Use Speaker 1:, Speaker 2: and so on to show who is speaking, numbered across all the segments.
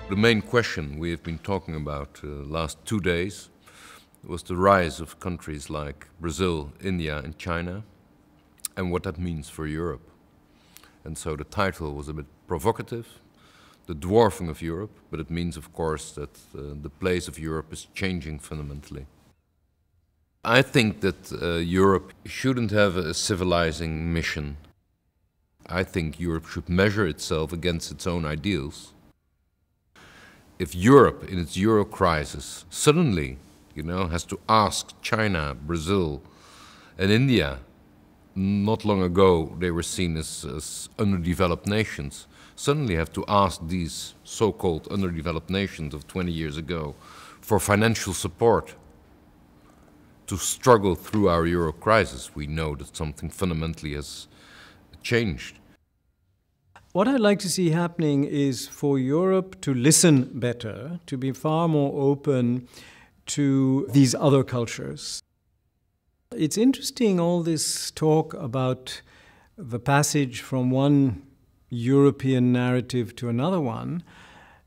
Speaker 1: The main question we have been talking about the last 2 days was the rise of countries like Brazil, India and China, and what that means for Europe. And so the title was a bit provocative, the dwarfing of Europe, but it means of course that the place of Europe is changing fundamentally. I think that Europe shouldn't have a civilizing mission. I think Europe should measure itself against its own ideals. If Europe, in its Euro crisis, suddenly, has to ask China, Brazil, and India, not long ago they were seen as underdeveloped nations, suddenly have to ask these so-called underdeveloped nations of 20 years ago for financial support to struggle through our Euro crisis, we know that something fundamentally has changed.
Speaker 2: What I'd like to see happening is for Europe to listen better, to be far more open to these other cultures. It's interesting, all this talk about the passage from one European narrative to another one,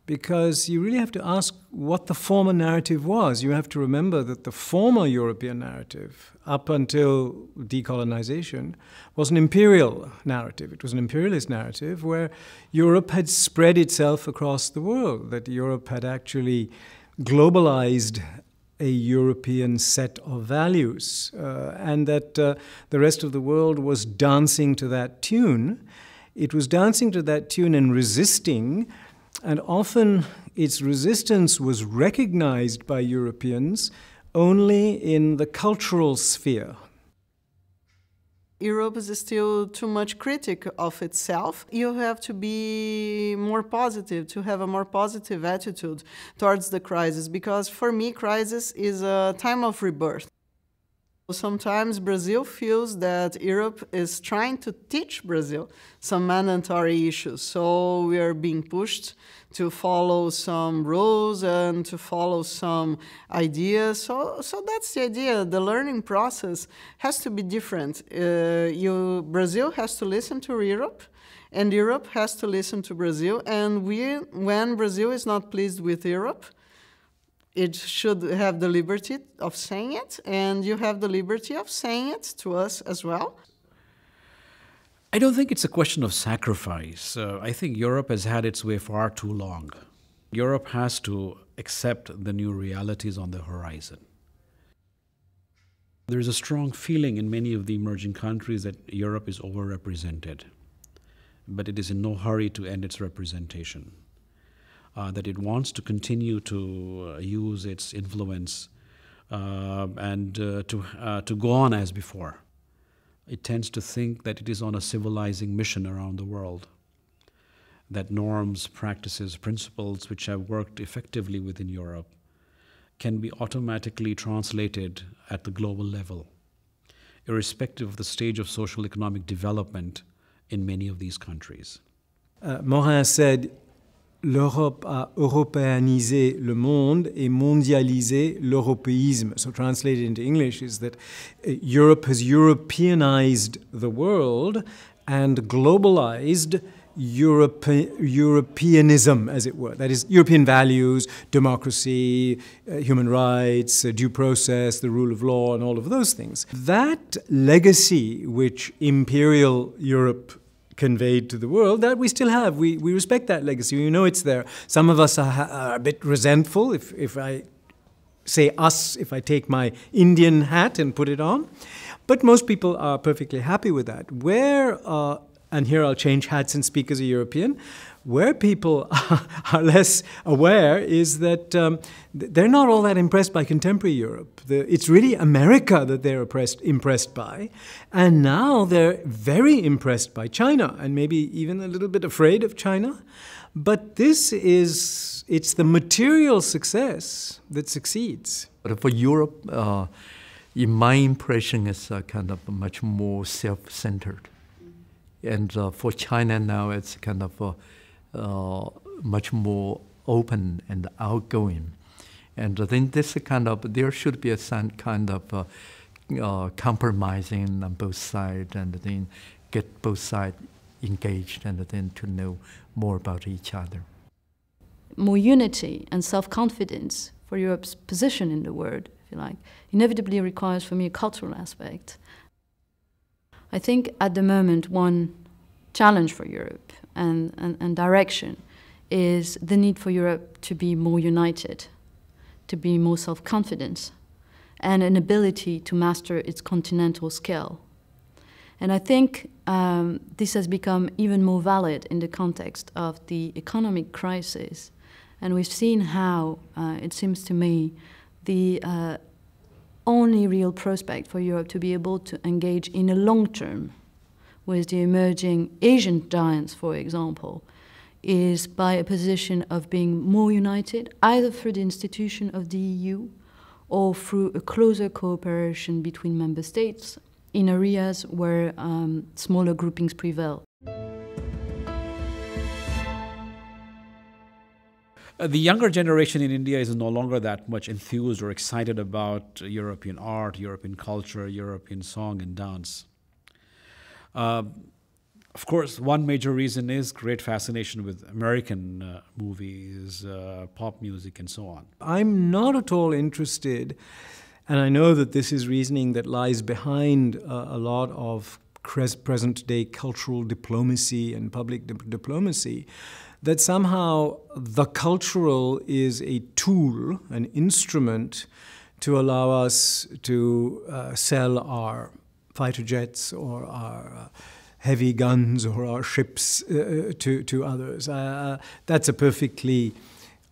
Speaker 2: because you really have to ask what the former narrative was. You have to remember that the former European narrative, up until decolonization, was an imperial narrative. It was an imperialist narrative where Europe had spread itself across the world, that Europe had actually globalized a European set of values, and that the rest of the world was dancing to that tune. It was dancing to that tune and resisting, and often its resistance was recognized by Europeans only in the cultural sphere.
Speaker 3: Europe is still too much critic of itself. You have to be more positive, to have a more positive attitude towards the crisis, because for me, crisis is a time of rebirth. Sometimes Brazil feels that Europe is trying to teach Brazil some mandatory issues. So we are being pushed to follow some rules and to follow some ideas. So that's the idea. The learning process has to be different. Brazil has to listen to Europe, and Europe has to listen to Brazil. And when Brazil is not pleased with Europe, it should have the liberty of saying it, and you have the liberty of saying it to us as well.
Speaker 4: I don't think it's a question of sacrifice. I think Europe has had its way far too long. Europe has to accept the new realities on the horizon. There is a strong feeling in many of the emerging countries that Europe is overrepresented, but it is in no hurry to end its representation. That it wants to continue to use its influence and to go on as before. It tends to think that it is on a civilizing mission around the world, that norms, practices, principles which have worked effectively within Europe can be automatically translated at the global level, irrespective of the stage of social economic development in many of these countries.
Speaker 2: Morin said, l'Europe a européanisé le monde et mondialisé l'européisme. So translated into English is that Europe has Europeanized the world and globalized Europeanism, as it were. That is, European values, democracy, human rights, due process, the rule of law, and all of those things. That legacy which imperial Europe conveyed to the world, that we still have. We respect that legacy. We know it's there. Some of us are a bit resentful, if I say us, if I take my Indian hat and put it on. But most people are perfectly happy with that. And here I'll change hats and speak as a European, where people are less aware is that they're not all that impressed by contemporary Europe. It's really America that they're impressed by. And now they're very impressed by China, and maybe even a little bit afraid of China. But it's the material success that succeeds.
Speaker 5: But for Europe, in my impression, it's kind of much more self-centered. And for China now, it's kind of much more open and outgoing. And then there should be some kind of compromising on both sides, and then get both sides engaged, and then to know more about each other.
Speaker 6: more unity and self-confidence for Europe's position in the world, if you like, inevitably requires for me a cultural aspect. I think at the moment one challenge for Europe and direction is the need for Europe to be more united, to be more self-confident, and an ability to master its continental scale. And I think this has become even more valid in the context of the economic crisis. And we've seen how, it seems to me, the only real prospect for Europe to be able to engage in a long term with the emerging Asian giants, for example, is by a position of being more united, either through the institution of the EU or through a closer cooperation between member states in areas where smaller groupings prevail.
Speaker 4: The younger generation in India is no longer that much enthused or excited about European art, European culture, European song and dance. Of course, one major reason is great fascination with American movies, pop music, and so on.
Speaker 2: I'm not at all interested, and I know that this is reasoning that lies behind a lot of present-day cultural diplomacy and public diplomacy, that somehow the cultural is a tool, an instrument to allow us to sell our fighter jets or our heavy guns or our ships to others. That's a perfectly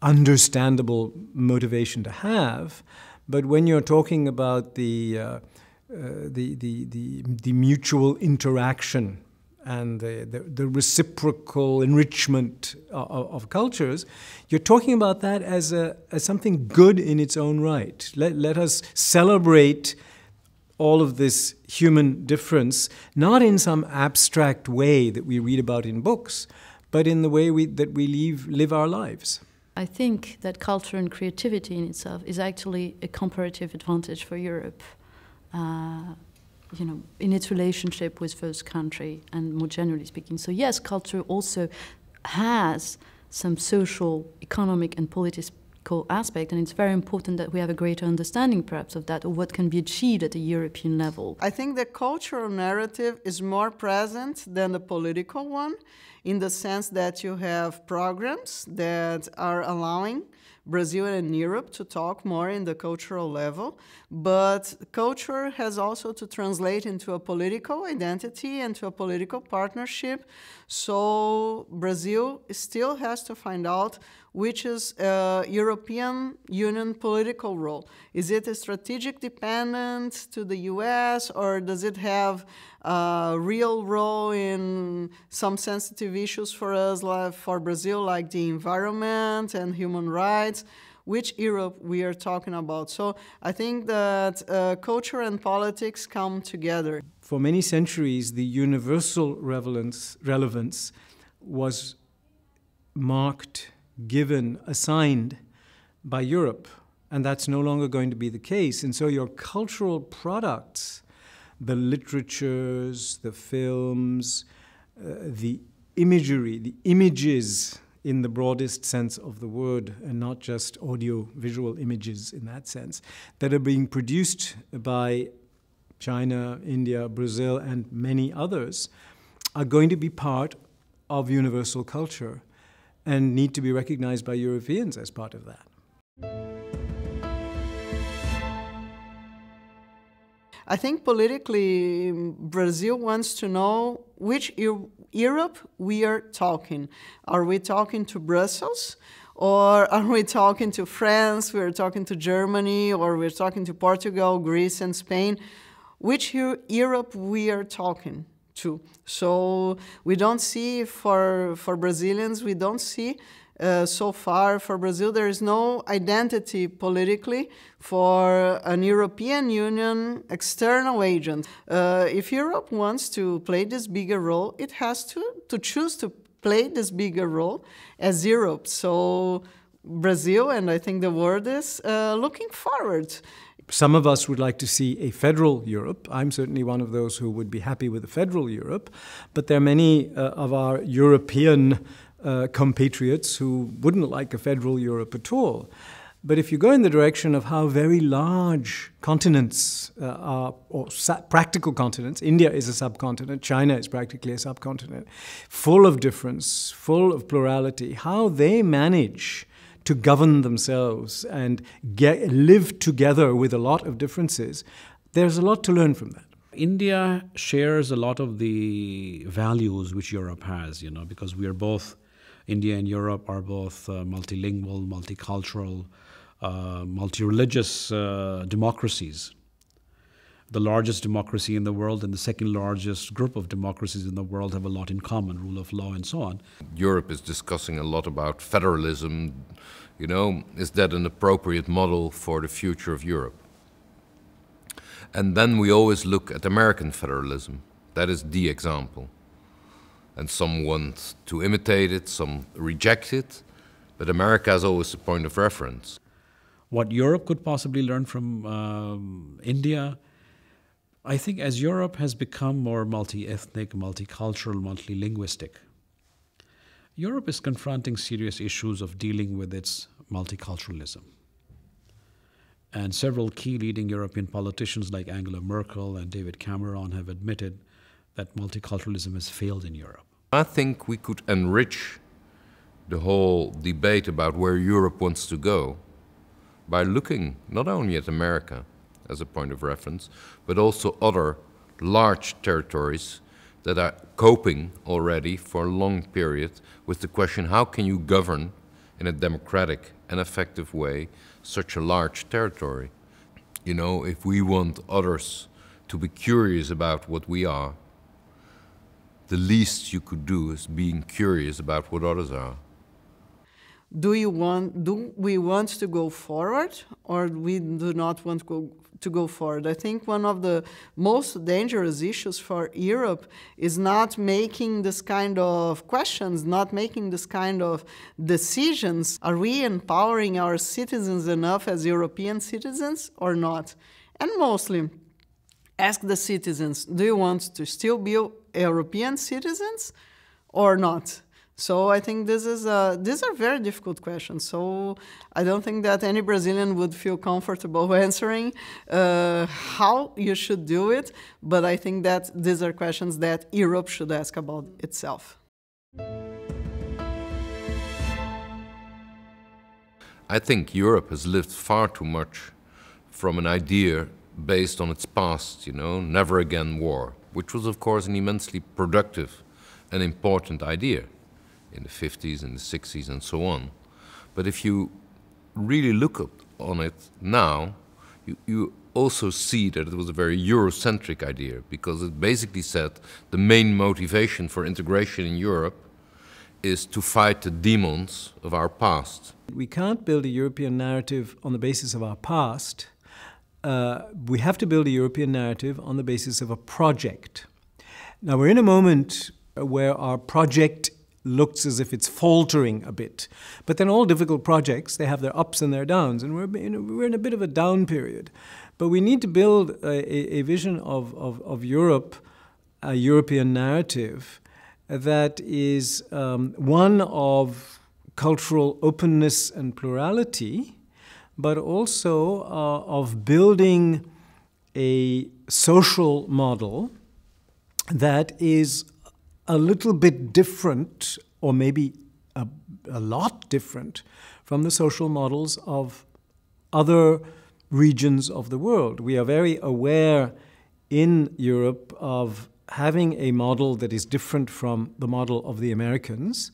Speaker 2: understandable motivation to have, but when you're talking about the mutual interaction and the reciprocal enrichment of cultures, you're talking about that as something good in its own right. Let us celebrate all of this human difference, not in some abstract way that we read about in books, but in the way that we live our lives.
Speaker 6: I think that culture and creativity in itself is actually a comparative advantage for Europe. In its relationship with first country and more generally speaking. So yes, culture also has some social, economic and political aspect, and it's very important that we have a greater understanding perhaps of that, or what can be achieved at a European level.
Speaker 3: I think the cultural narrative is more present than the political one, in the sense that you have programs that are allowing Brazil and Europe to talk more in the cultural level, but culture has also to translate into a political identity and to a political partnership. So Brazil still has to find out which is European Union political role. Is it a strategic dependent to the US, or does it have a real role in some sensitive issues for us, like for Brazil, like the environment and human rights? Which Europe we are talking about? So I think that culture and politics come together.
Speaker 2: For many centuries, the universal relevance was marked, given, assigned by Europe, and that's no longer going to be the case. And so your cultural products, the literatures, the films, the imagery, the images in the broadest sense of the word, and not just audio-visual images in that sense, that are being produced by China, India, Brazil, and many others, are going to be part of universal culture and need to be recognized by Europeans as part of that.
Speaker 3: I think politically, Brazil wants to know which Europe we are talking. Are we talking to Brussels? Or are we talking to France, we're talking to Germany, or we're talking to Portugal, Greece, and Spain? Which Europe we are talking to? So we don't see, for Brazilians, we don't see so far, for Brazil, there is no identity politically for an European Union external agent. If Europe wants to play this bigger role, it has to choose to play this bigger role as Europe. So Brazil, and I think the world is looking forward.
Speaker 2: Some of us would like to see a federal Europe. I'm certainly one of those who would be happy with a federal Europe. But there are many of our European compatriots who wouldn't like a federal Europe at all. But if you go in the direction of how very large continents are, or practical continents, India is a subcontinent, China is practically a subcontinent, full of difference, full of plurality, how they manage to govern themselves and live together with a lot of differences, there's a lot to learn from that.
Speaker 4: India shares a lot of the values which Europe has, because we are both, India and Europe are both multilingual, multicultural, multi-religious democracies. The largest democracy in the world and the second largest group of democracies in the world have a lot in common, rule of law and so on.
Speaker 1: Europe is discussing a lot about federalism. Is that an appropriate model for the future of Europe? And then we always look at American federalism. That is the example. And some want to imitate it, some reject it, but America is always the point of reference.
Speaker 4: What Europe could possibly learn from India, I think as Europe has become more multi-ethnic, multicultural, multilinguistic, Europe is confronting serious issues of dealing with its multiculturalism. And several key leading European politicians like Angela Merkel and David Cameron have admitted that multiculturalism has failed in Europe.
Speaker 1: I think we could enrich the whole debate about where Europe wants to go by looking not only at America as a point of reference, but also other large territories that are coping already for a long period with the question, how can you govern in a democratic and effective way such a large territory? If we want others to be curious about what we are, the least you could do is being curious about what others are.
Speaker 3: Do we want to go forward, or we do not want to go forward? I think one of the most dangerous issues for Europe is not making this kind of questions, not making this kind of decisions. Are we empowering our citizens enough as European citizens or not? And mostly, ask the citizens, do you want to still be European citizens or not? So I think these are very difficult questions. So I don't think that any Brazilian would feel comfortable answering how you should do it. But I think that these are questions that Europe should ask about itself.
Speaker 1: I think Europe has lived far too much from an idea based on its past, never again war, which was of course an immensely productive and important idea in the 50s and the 60s and so on. But if you really look on it now, you also see that it was a very Eurocentric idea, because it basically said the main motivation for integration in Europe is to fight the demons of our past.
Speaker 2: We can't build a European narrative on the basis of our past. We have to build a European narrative on the basis of a project. Now, we're in a moment where our project looks as if it's faltering a bit. But then all difficult projects, they have their ups and their downs, and we're in a bit of a down period. But we need to build a vision of Europe, a European narrative that is one of cultural openness and plurality, but also of building a social model that is a little bit different, or maybe a lot different, from the social models of other regions of the world. We are very aware in Europe of having a model that is different from the model of the Americans.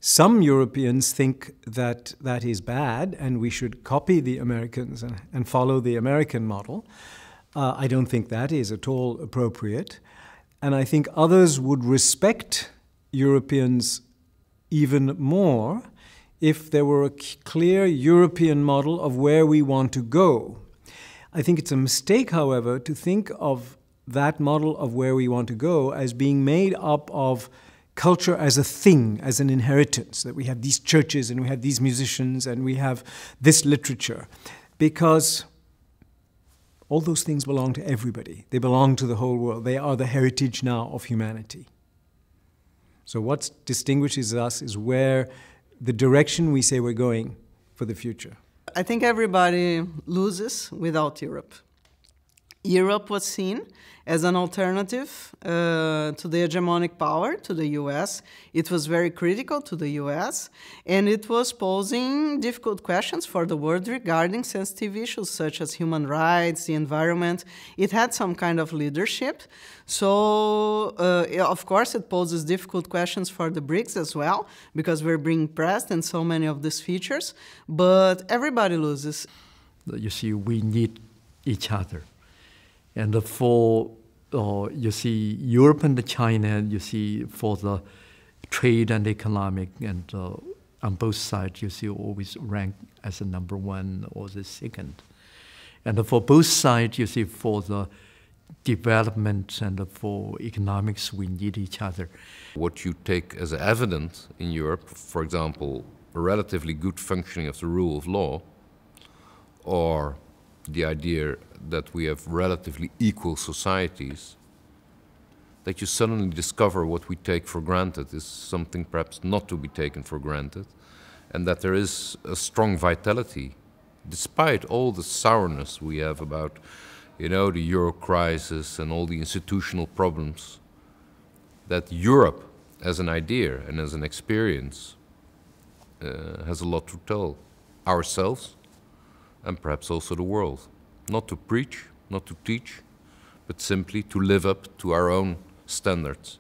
Speaker 2: Some Europeans think that that is bad and we should copy the Americans and follow the American model. I don't think that is at all appropriate. And I think others would respect Europeans even more if there were a clear European model of where we want to go. I think it's a mistake, however, to think of that model of where we want to go as being made up of culture as a thing, as an inheritance, that we have these churches and we have these musicians and we have this literature, because all those things belong to everybody. They belong to the whole world. They are the heritage now of humanity. So what distinguishes us is where the direction we say we're going for the future.
Speaker 3: I think everybody loses without Europe. Europe was seen as an alternative to the hegemonic power, to the US. It was very critical to the US, and it was posing difficult questions for the world regarding sensitive issues such as human rights, the environment. It had some kind of leadership. So, of course, it poses difficult questions for the BRICS as well, because we're being pressed in so many of these features, but everybody loses.
Speaker 5: You see, we need each other. And for, you see, Europe and China, you see, for the trade and economic, and on both sides, you see, always rank as the number one or the second. And for both sides, you see, for the development and for economics, we need each other.
Speaker 1: What you take as evident in Europe, for example, a relatively good functioning of the rule of law, or the idea that we have relatively equal societies, that you suddenly discover what we take for granted is something perhaps not to be taken for granted, and that there is a strong vitality, despite all the sourness we have about, you know, the euro crisis and all the institutional problems, that Europe as an idea and as an experience has a lot to tell ourselves and perhaps also the world. Not to preach, not to teach, but simply to live up to our own standards.